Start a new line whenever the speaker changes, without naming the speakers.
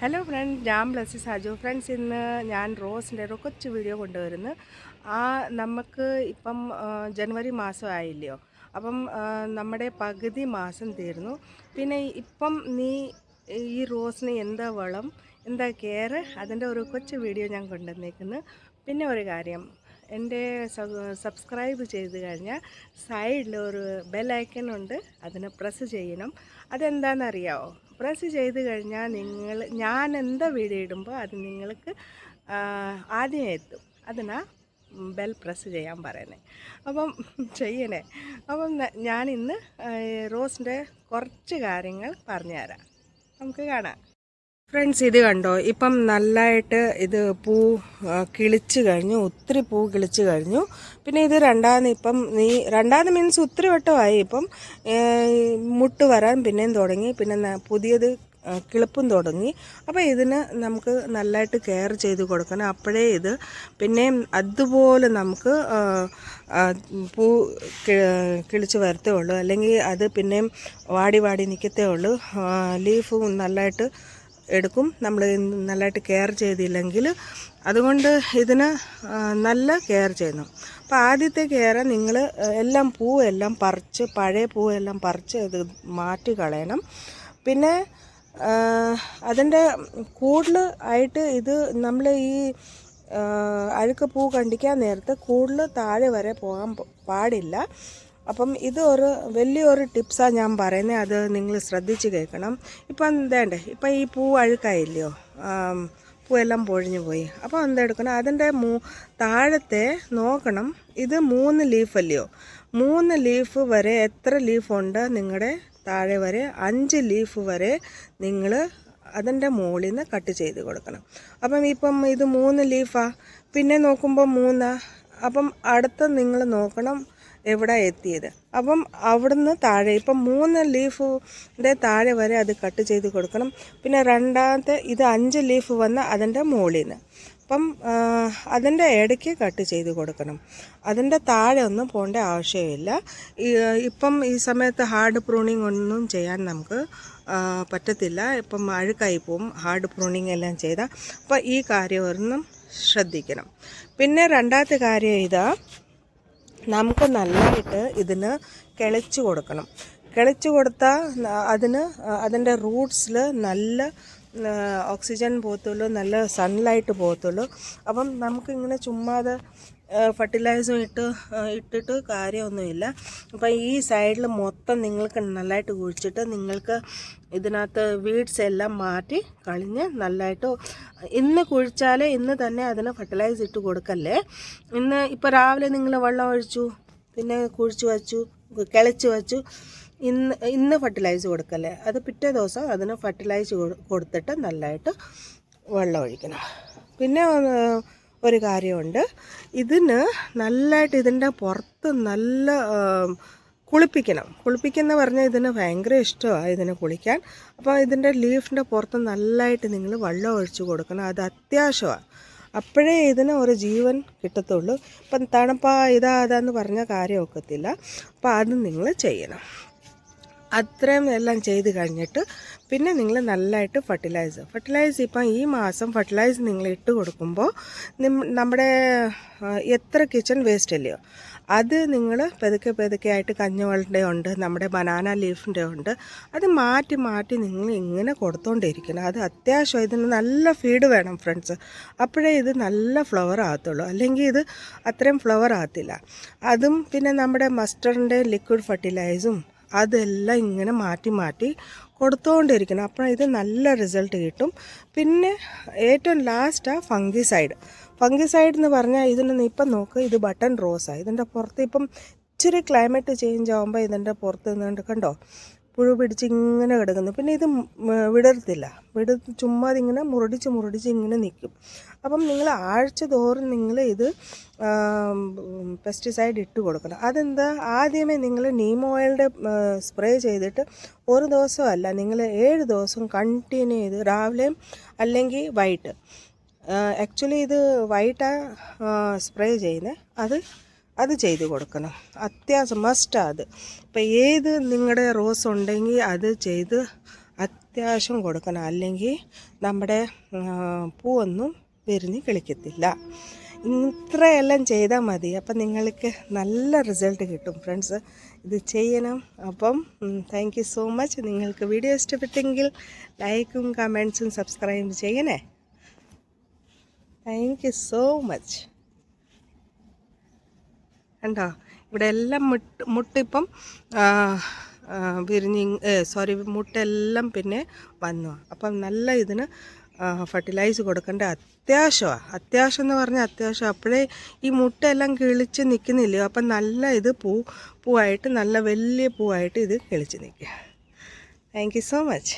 Hello friends, ഞാൻ Blessy Saju. Friends, ഇന്ന് ഞാൻ റോസിൻ്റെ ഒരു കൊച്ചു വീഡിയോ കൊണ്ടുവരുന്നു. നമുക്ക് ഇപ്പം ജനുവരി മാസം ആയില്ലയോ, അപ്പം നമ്മുടെ പകുതി മാസം തീർന്നു. പിന്നെ ഇപ്പം ഈ റോസിന് എന്താ വളം, എന്താ കെയർ, അതിൻ്റെ ഒരു കൊച്ചു വീഡിയോ ഞാൻ കൊണ്ടുവന്നേക്കുന്നു. പിന്നെ ഒരു കാര്യം, എൻ്റെ സബ്സ്ക്രൈബ് ചെയ്ത് കഴിഞ്ഞാൽ സൈഡിൽ ഒരു ബെൽ ഐക്കൺ ഉണ്ട്, അതിന് പ്രസ് ചെയ്യണം. അതെന്താണെന്നറിയാമോ? പ്രസ് ചെയ്ത് കഴിഞ്ഞാൽ ഞാൻ എന്താ വീഡിയോ ഇടുമ്പോൾ അത് നിങ്ങൾക്ക് ആദ്യം എത്തും. അതിനാ ബെൽ പ്രസ് ചെയ്യാൻ പറയുന്നത്. അപ്പം ചെയ്യണേ. അപ്പം ഞാനിന്ന് റോസിൻ്റെ കുറച്ച് കാര്യങ്ങൾ പറഞ്ഞുതരാം. നമുക്ക് കാണാം. ഫ്രണ്ട്സ്, ഇത് കണ്ടോ, ഇപ്പം നല്ലതായിട്ട് ഇത് പൂ കിളിച്ച് കഴിഞ്ഞു. ഒത്തിരി പൂ കിളിച്ച് കഴിഞ്ഞു. പിന്നെ ഇത് രണ്ടാമത് മീൻസ് ഒത്തിരി വട്ടമായി. ഇപ്പം മുട്ട് വരാൻ പിന്നെയും തുടങ്ങി. പിന്നെ പുതിയത് കിളിപ്പും തുടങ്ങി. അപ്പോൾ ഇതിന് നമുക്ക് നല്ലതായിട്ട് കെയർ ചെയ്ത് കൊടുക്കണം. അപ്പോഴേ ഇത് പിന്നെയും അതുപോലെ നമുക്ക് പൂ കിളിച്ച് വരത്തേ ഉള്ളൂ. അല്ലെങ്കിൽ അത് പിന്നെയും വാടി നിൽക്കത്തേ ഉള്ളൂ. ലീഫ് നല്ലതായിട്ട് എടുക്കും നമ്മൾ നല്ലതായിട്ട് കെയർ ചെയ്തില്ലെങ്കിൽ. അതുകൊണ്ട് ഇതിന് നല്ല കെയർ ചെയ്യണം. അപ്പോൾ ആദ്യത്തെ കെയർ, നിങ്ങൾ പൂവെല്ലാം പറിച്ച്, പഴയ പൂവെല്ലാം പറിച്ച് ഇത് മാറ്റി കളയണം. പിന്നെ അതിൻ്റെ കൂടുതൽ ആയിട്ട് ഇത് നമ്മൾ ഈ അഴുക്ക് പൂ കണ്ടിക്കാൻ നേരത്ത് കൂടുതൽ താഴെ വരെ പോകാൻ പാടില്ല. അപ്പം ഇത് വലിയൊരു ടിപ്സാണ് ഞാൻ പറയുന്നത്. അത് നിങ്ങൾ ശ്രദ്ധിച്ച് കേൾക്കണം. ഇപ്പം ഇപ്പം ഈ പൂ അഴുക്കായില്ലയോ, പൂവെല്ലാം പൊഴിഞ്ഞു പോയി. അപ്പോൾ എന്തെടുക്കണം, അതിൻ്റെ താഴത്തെ നോക്കണം. ഇത് 3 ലീഫല്ലയോ, 3 ലീഫ് വരെ എത്ര ലീഫുണ്ട് നിങ്ങളുടെ താഴെ വരെ 5 ലീഫ് വരെ നിങ്ങൾ അതിൻ്റെ മുകളിൽ നിന്ന് കട്ട് ചെയ്ത് കൊടുക്കണം. ഇപ്പം ഇത് 3 ലീഫാണ്. പിന്നെ നോക്കുമ്പോൾ 3. അപ്പം അടുത്ത നിങ്ങൾ നോക്കണം എവിടെ എത്തിയത്. അപ്പം അവിടുന്ന് താഴെ ഇപ്പം 3 ലീഫിൻ്റെ താഴെ വരെ അത് കട്ട് ചെയ്ത് കൊടുക്കണം. പിന്നെ രണ്ടാമത്തെ ഇത് 5 ലീഫ് വന്ന് അതിൻ്റെ മുകളിൽ നിന്ന്. അപ്പം അതിൻ്റെ ഇടയ്ക്ക് കട്ട് ചെയ്ത് കൊടുക്കണം. അതിൻ്റെ താഴെ ഒന്നും പോകേണ്ട ആവശ്യമില്ല. ഇപ്പം ഈ സമയത്ത് ഹാർഡ് പ്രൂണിങ് ഒന്നും ചെയ്യാൻ നമുക്ക് പറ്റത്തില്ല. ഇപ്പം അഴുക്കായി പോവും ഹാർഡ് പ്രൂണിങ് എല്ലാം ചെയ്താൽ. അപ്പോൾ ഈ കാര്യം ഒന്നും ശ്രദ്ധിക്കണം. പിന്നെ രണ്ടാമത്തെ കാര്യം ഇതാ, നമുക്ക് നല്ലതായിട്ട് ഇതിന് കിളച്ച് കൊടുക്കണം. കിളച്ച് കൊടുത്താൽ അതിൻ്റെ റൂട്ട്സിൽ നല്ല ഓക്സിജൻ പോകത്തുള്ളൂ, നല്ല സൺലൈറ്റ് പോകത്തുള്ളൂ. അപ്പം നമുക്കിങ്ങനെ ചുമ്മാതെ ഫർട്ടിലൈസർ ഇട്ടിട്ട് കാര്യമൊന്നുമില്ല. അപ്പം ഈ സൈഡിൽ മൊത്തം നിങ്ങൾക്ക് നല്ലതായിട്ട് കുഴിച്ചിട്ട് നിങ്ങൾക്ക് ഇതിനകത്ത് വീഡ്സ് എല്ലാം മാറ്റി കളഞ്ഞ് നല്ലതായിട്ട് ഇന്ന് കുഴിച്ചാൽ ഇന്ന് തന്നെ അതിന് ഫർട്ടിലൈസർ ഇട്ട് കൊടുക്കല്ലേ. ഇപ്പോൾ രാവിലെ നിങ്ങൾ വെള്ളം ഒഴിച്ചു, പിന്നെ കുഴിച്ച് വച്ചു, കിളച്ച് വച്ചു, ഇന്ന് ഫർട്ടിലൈസർ കൊടുക്കല്ലേ. അത് പിറ്റേ ദിവസം അതിന് ഫർട്ടിലൈസർ കൊടുത്തിട്ട് നല്ലതായിട്ട് വെള്ളം ഒഴിക്കണം. പിന്നെ ഒരു കാര്യമുണ്ട്, ഇതിന് നല്ലതായിട്ട് ഇതിൻ്റെ പുറത്ത് നല്ല കുളിപ്പിക്കുന്ന പറഞ്ഞാൽ ഇതിന് ഭയങ്കര ഇഷ്ടമാണ് ഇതിന് കുളിക്കാൻ. അപ്പോൾ ഇതിൻ്റെ ലീഫിൻ്റെ പുറത്ത് നല്ലതായിട്ട് നിങ്ങൾ വെള്ളം ഒഴിച്ച് കൊടുക്കണം. അത് അത്യാവശ്യമാണ്. അപ്പോഴേ ഇതിന് ഒരു ജീവൻ കിട്ടത്തുള്ളൂ. ഇപ്പം അതാന്ന് പറഞ്ഞ കാര്യം ഒക്കത്തില്ല. അപ്പോൾ അത് നിങ്ങൾ ചെയ്യണം. അത്രയും എല്ലാം ചെയ്ത് കഴിഞ്ഞിട്ട് പിന്നെ നിങ്ങൾ നല്ലതായിട്ട് ഫർട്ടിലൈസർ ഇപ്പം ഈ മാസം ഫർട്ടിലൈസർ നിങ്ങൾ ഇട്ട് കൊടുക്കുമ്പോൾ നമ്മുടെ എത്ര കിച്ചൺ വേസ്റ്റ് അല്ലയോ, അത് നിങ്ങൾ പെതുക്കെ ആയിട്ട് കഞ്ഞിവെള്ളൻ്റെ ഉണ്ട്, നമ്മുടെ ബനാന ലീഫിൻ്റെ ഉണ്ട്, അത് മാറ്റി നിങ്ങൾ ഇങ്ങനെ കൊടുത്തോണ്ടിരിക്കണം. അത് അത്യാവശ്യം. ഇതിന് നല്ല ഫീഡ് വേണം ഫ്രണ്ട്സ്. അപ്പോഴേ ഇത് നല്ല ഫ്ലവർ ആകത്തുള്ളൂ. അല്ലെങ്കിൽ ഇത് അത്രയും ഫ്ലവർ ആകത്തില്ല. അതും പിന്നെ നമ്മുടെ മസ്റ്ററിൻ്റെ ലിക്വിഡ് ഫർട്ടിലൈസറും അതെല്ലാം ഇങ്ങനെ മാറ്റി കൊടുത്തുകൊണ്ടിരിക്കണം. അപ്പോൾ ഇത് നല്ല റിസൾട്ട് കിട്ടും. പിന്നെ ഏറ്റവും ലാസ്റ്റാണ് ഫംഗിസൈഡ് എന്ന് പറഞ്ഞാൽ ഇപ്പം നോക്ക്, ഇത് ബട്ടൺ റോസാണ്. ഇതിൻ്റെ പുറത്ത് ഇപ്പം ഇച്ചിരി ക്ലൈമറ്റ് ചേഞ്ച് ആകുമ്പോൾ ഇതിൻ്റെ പുറത്ത് നിന്നുകൊണ്ട് കണ്ടോ പുഴു പിടിച്ച് ഇങ്ങനെ കിടക്കുന്നു. പിന്നെ ഇത് വിടർത്തില്ല, ചുമ്മാ ഇങ്ങനെ മുരടിച്ച് ഇങ്ങനെ നിൽക്കും. അപ്പം നിങ്ങൾ ആഴ്ച തോറും നിങ്ങൾ ഇത് പെസ്റ്റിസൈഡ് ഇട്ട് കൊടുക്കണം. അതെന്താ, ആദ്യമേ നിങ്ങൾ നീം ഓയിലിൻ്റെ സ്പ്രേ ചെയ്തിട്ട് ഒരു ദിവസമല്ല, നിങ്ങൾ 7 ദിവസം കണ്ടിന്യൂ ചെയ്ത് രാവിലെയും അല്ലെങ്കിൽ വൈകിട്ട്, ആക്ച്വലി ഇത് വൈകിട്ടാണ് സ്പ്രേ ചെയ്യുന്നത്, അത് ചെയ്ത് കൊടുക്കണം. അത്യാവശ്യം മസ്റ്റാണ് അത്. ഇപ്പം ഏത് നിങ്ങളുടെ റോസ് ഉണ്ടെങ്കിൽ അത് ചെയ്ത് അത്യാവശ്യം കൊടുക്കണം, അല്ലെങ്കിൽ നമ്മുടെ പൂവൊന്നും വിരിഞ്ഞ് കിളിക്കത്തില്ല. ഇത്രയെല്ലാം ചെയ്താൽ മതി. അപ്പം നിങ്ങൾക്ക് നല്ല റിസൾട്ട് കിട്ടും ഫ്രണ്ട്സ്. ഇത് ചെയ്യണം. അപ്പം താങ്ക് യു സോ മച്ച്. നിങ്ങൾക്ക് വീഡിയോ ഇഷ്ടപ്പെട്ടെങ്കിൽ ലൈക്കും കമൻസും സബ്സ്ക്രൈബ് ചെയ്യണേ. Thank you so much. കണ്ടോ, ഇവിടെ എല്ലാം മുട്ടിപ്പം മുട്ടെല്ലാം പിന്നെ വന്നു. അപ്പം നല്ല ഇതിന് ഫർട്ടിലൈസ് കൊടുക്കേണ്ട അത്യാവശ്യം എന്ന് പറഞ്ഞാൽ അത്യാവശ്യം. അപ്പോഴേ ഈ മുട്ടയെല്ലാം കിളിച്ച് നിൽക്കുന്നില്ലയോ, അപ്പം നല്ല ഇത് പൂവായിട്ട് നല്ല വലിയ പൂവായിട്ട് ഇത് കിളിച്ച് നിൽക്കുക. Thank you so much.